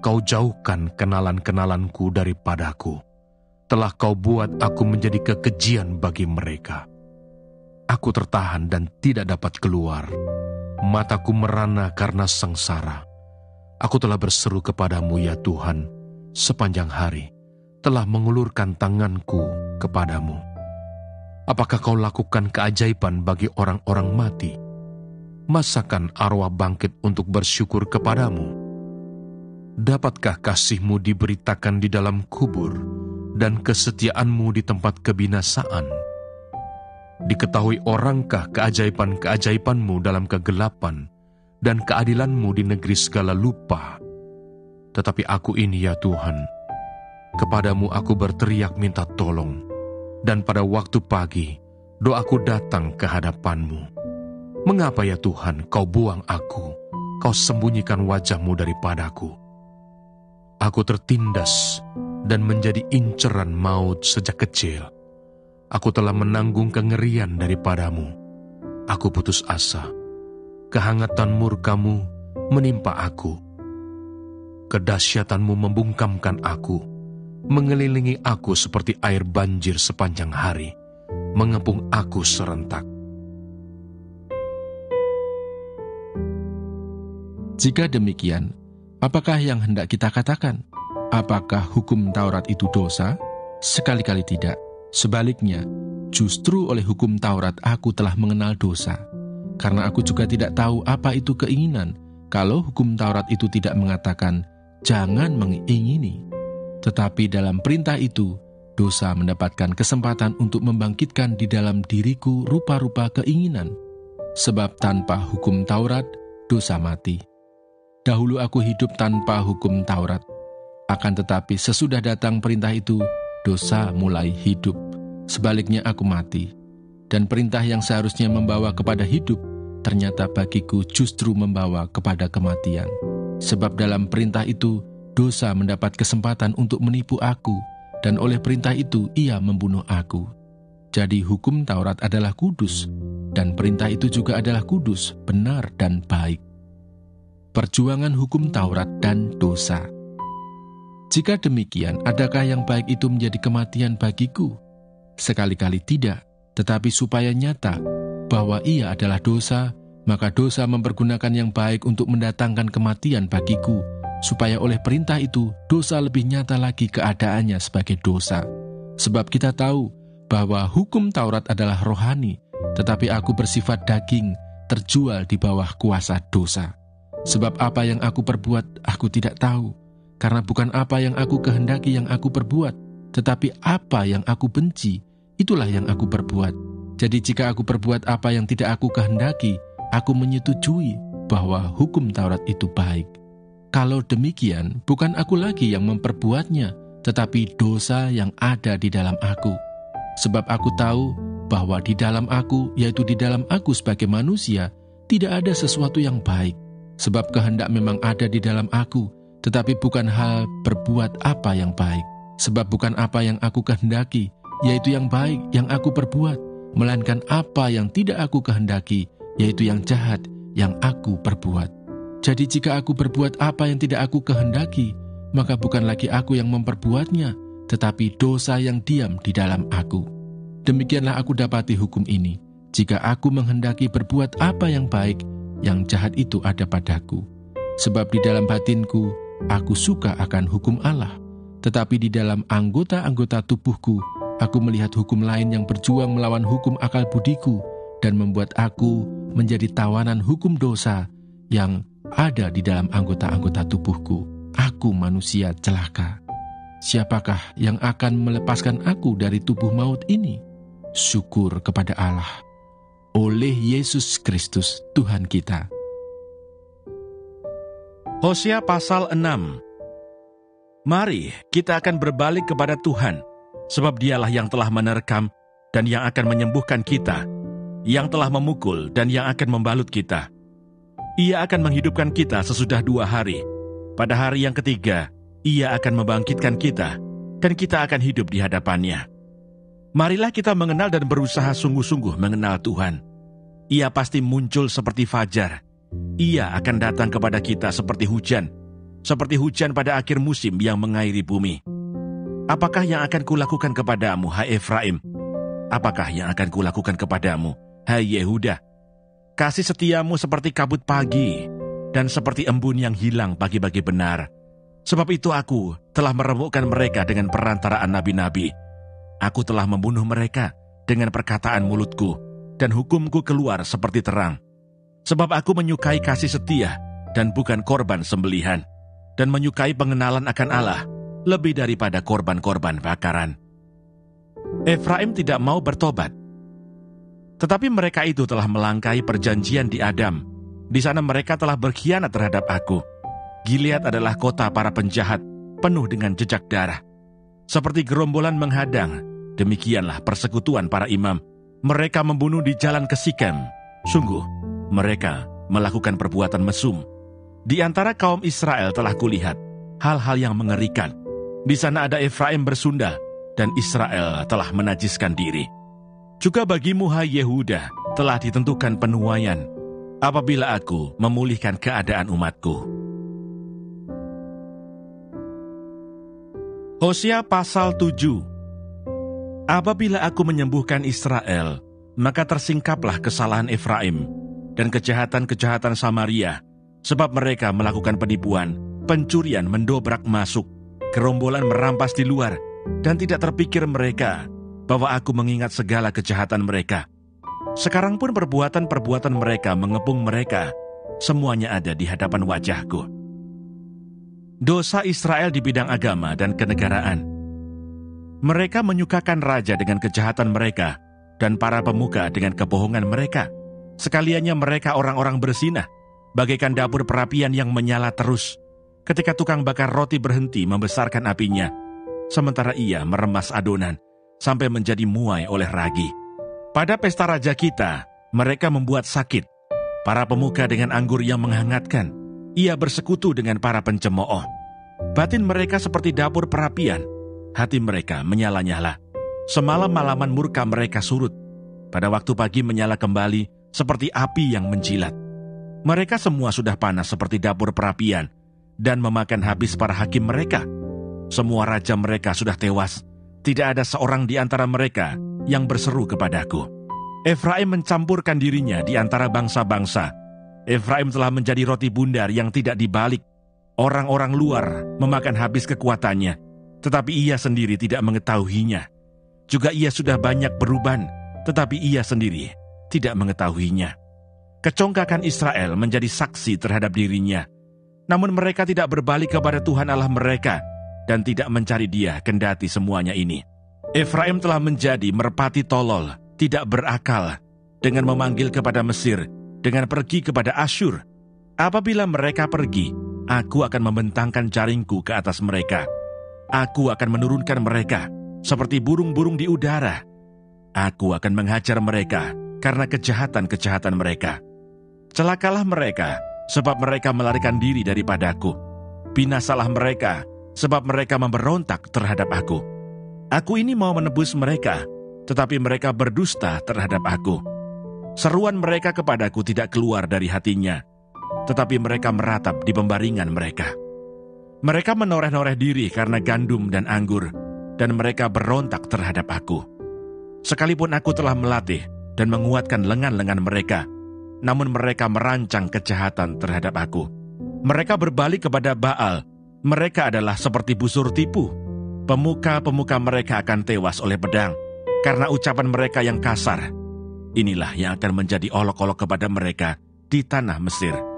kau jauhkan kenalan-kenalanku daripadaku. Telah kau buat aku menjadi kekejian bagi mereka. Aku tertahan dan tidak dapat keluar. Mataku merana karena sengsara. Aku telah berseru kepadamu ya Tuhan, sepanjang hari, telah mengulurkan tanganku kepadamu. Apakah kau lakukan keajaiban bagi orang-orang mati? Masakan arwah bangkit untuk bersyukur kepadamu? Dapatkah kasih-Mu diberitakan di dalam kubur, dan kesetiaan-Mu di tempat kebinasaan? Diketahui orangkah keajaiban-keajaiban-Mu dalam kegelapan, dan keadilan-Mu di negeri segala lupa? Tetapi aku ini ya Tuhan, kepadamu aku berteriak minta tolong, dan pada waktu pagi doaku datang ke hadapan-Mu. Mengapa ya Tuhan kau buang aku, kau sembunyikan wajah-Mu daripadaku? Aku tertindas dan menjadi inceran maut sejak kecil. Aku telah menanggung kengerian daripadamu. Aku putus asa. Kehangatan murka-Mu menimpa aku. Kedahsyatan-Mu membungkamkan aku, mengelilingi aku seperti air banjir sepanjang hari, mengepung aku serentak. Jika demikian, apakah yang hendak kita katakan? Apakah hukum Taurat itu dosa? Sekali-kali tidak. Sebaliknya, justru oleh hukum Taurat aku telah mengenal dosa. Karena aku juga tidak tahu apa itu keinginan, kalau hukum Taurat itu tidak mengatakan, jangan mengingini. Tetapi dalam perintah itu, dosa mendapatkan kesempatan untuk membangkitkan di dalam diriku rupa-rupa keinginan. Sebab tanpa hukum Taurat, dosa mati. Dahulu aku hidup tanpa hukum Taurat. Akan tetapi sesudah datang perintah itu, dosa mulai hidup. Sebaliknya aku mati. Dan perintah yang seharusnya membawa kepada hidup, ternyata bagiku justru membawa kepada kematian. Sebab dalam perintah itu, dosa mendapat kesempatan untuk menipu aku, dan oleh perintah itu ia membunuh aku. Jadi hukum Taurat adalah kudus, dan perintah itu juga adalah kudus, benar dan baik. Perjuangan hukum Taurat dan dosa. Jika demikian, adakah yang baik itu menjadi kematian bagiku? Sekali-kali tidak, tetapi supaya nyata bahwa ia adalah dosa, maka dosa mempergunakan yang baik untuk mendatangkan kematian bagiku, supaya oleh perintah itu dosa lebih nyata lagi keadaannya sebagai dosa. Sebab kita tahu bahwa hukum Taurat adalah rohani, tetapi aku bersifat daging, terjual di bawah kuasa dosa. Sebab apa yang aku perbuat, aku tidak tahu. Karena bukan apa yang aku kehendaki yang aku perbuat, tetapi apa yang aku benci, itulah yang aku perbuat. Jadi jika aku perbuat apa yang tidak aku kehendaki, aku menyetujui bahwa hukum Taurat itu baik. Kalau demikian, bukan aku lagi yang memperbuatnya, tetapi dosa yang ada di dalam aku. Sebab aku tahu bahwa di dalam aku, yaitu di dalam aku sebagai manusia, tidak ada sesuatu yang baik. Sebab kehendak memang ada di dalam aku, tetapi bukan hal berbuat apa yang baik. Sebab bukan apa yang aku kehendaki, yaitu yang baik yang aku perbuat, melainkan apa yang tidak aku kehendaki, yaitu yang jahat yang aku perbuat. Jadi jika aku berbuat apa yang tidak aku kehendaki, maka bukan lagi aku yang memperbuatnya, tetapi dosa yang diam di dalam aku. Demikianlah aku dapati hukum ini. Jika aku menghendaki berbuat apa yang baik, yang jahat itu ada padaku. Sebab di dalam batinku, aku suka akan hukum Allah. Tetapi di dalam anggota-anggota tubuhku, aku melihat hukum lain yang berjuang melawan hukum akal budiku, dan membuat aku menjadi tawanan hukum dosa yang ada di dalam anggota-anggota tubuhku. Aku manusia celaka. Siapakah yang akan melepaskan aku dari tubuh maut ini? Syukur kepada Allah oleh Yesus Kristus Tuhan kita. Hosea pasal 6. Mari kita akan berbalik kepada Tuhan, sebab Dialah yang telah menerkam dan yang akan menyembuhkan kita, yang telah memukul dan yang akan membalut kita. Ia akan menghidupkan kita sesudah 2 hari. Pada hari yang ketiga, Ia akan membangkitkan kita, dan kita akan hidup di hadapan-Nya. Marilah kita mengenal dan berusaha sungguh-sungguh mengenal Tuhan. Ia pasti muncul seperti fajar. Ia akan datang kepada kita seperti hujan, seperti hujan pada akhir musim yang mengairi bumi. Apakah yang akan kulakukan kepadamu, hai Efraim? Apakah yang akan kulakukan kepadamu, hai Yehuda? Kasih setiamu seperti kabut pagi, dan seperti embun yang hilang pagi-pagi benar. Sebab itu aku telah meremukkan mereka dengan perantaraan nabi-nabi. Aku telah membunuh mereka dengan perkataan mulutku, dan hukumku keluar seperti terang. Sebab aku menyukai kasih setia dan bukan korban sembelihan, dan menyukai pengenalan akan Allah lebih daripada korban-korban bakaran. Efraim tidak mau bertobat. Tetapi mereka itu telah melangkahi perjanjian di Adam. Di sana mereka telah berkhianat terhadap aku. Gilead adalah kota para penjahat, penuh dengan jejak darah. Seperti gerombolan menghadang, demikianlah persekutuan para imam. Mereka membunuh di jalan ke Sikem. Sungguh, mereka melakukan perbuatan mesum. Di antara kaum Israel telah kulihat hal-hal yang mengerikan. Di sana ada Efraim bersundal, dan Israel telah menajiskan diri. Juga bagimu, hai Yehuda, telah ditentukan penuaian, apabila aku memulihkan keadaan umatku. Hosea pasal 7. Apabila aku menyembuhkan Israel, maka tersingkaplah kesalahan Efraim dan kejahatan-kejahatan Samaria, sebab mereka melakukan penipuan, pencurian mendobrak masuk, gerombolan merampas di luar, dan tidak terpikir mereka bahwa aku mengingat segala kejahatan mereka. Sekarang pun perbuatan-perbuatan mereka mengepung mereka, semuanya ada di hadapan wajahku. Dosa Israel di bidang agama dan kenegaraan. Mereka menyukakan raja dengan kejahatan mereka, dan para pemuka dengan kebohongan mereka. Sekaliannya mereka orang-orang berzinah, bagaikan dapur perapian yang menyala terus. Ketika tukang bakar roti berhenti membesarkan apinya, sementara ia meremas adonan, sampai menjadi muai oleh ragi. Pada pesta raja kita, mereka membuat sakit. Para pemuka dengan anggur yang menghangatkan, ia bersekutu dengan para pencemooh. Batin mereka seperti dapur perapian, hati mereka menyala-nyala. Semalam-malaman murka mereka surut, pada waktu pagi menyala kembali seperti api yang menjilat. Mereka semua sudah panas seperti dapur perapian, dan memakan habis para hakim mereka. Semua raja mereka sudah tewas, tidak ada seorang di antara mereka yang berseru kepadaku. Efraim mencampurkan dirinya di antara bangsa-bangsa. Efraim telah menjadi roti bundar yang tidak dibalik. Orang-orang luar memakan habis kekuatannya, tetapi ia sendiri tidak mengetahuinya. Juga ia sudah banyak beruban, tetapi ia sendiri tidak mengetahuinya. Kecongkakan Israel menjadi saksi terhadap dirinya, namun mereka tidak berbalik kepada Tuhan Allah mereka, dan tidak mencari Dia kendati semuanya ini. Efraim telah menjadi merpati tolol, tidak berakal, dengan memanggil kepada Mesir, dengan pergi kepada Asyur. Apabila mereka pergi, aku akan membentangkan jaringku ke atas mereka. Aku akan menurunkan mereka seperti burung-burung di udara. Aku akan menghajar mereka karena kejahatan-kejahatan mereka. Celakalah mereka, sebab mereka melarikan diri daripadaku. Binasalah mereka, sebab mereka memberontak terhadap aku. Aku ini mau menebus mereka, tetapi mereka berdusta terhadap aku. Seruan mereka kepadaku tidak keluar dari hatinya, tetapi mereka meratap di pembaringan mereka. Mereka menoreh-noreh diri karena gandum dan anggur, dan mereka berontak terhadap aku. Sekalipun aku telah melatih dan menguatkan lengan-lengan mereka, namun mereka merancang kejahatan terhadap aku. Mereka berbalik kepada Baal. Mereka adalah seperti busur tipu. Pemuka-pemuka mereka akan tewas oleh pedang, karena ucapan mereka yang kasar. Inilah yang akan menjadi olok-olok kepada mereka di tanah Mesir.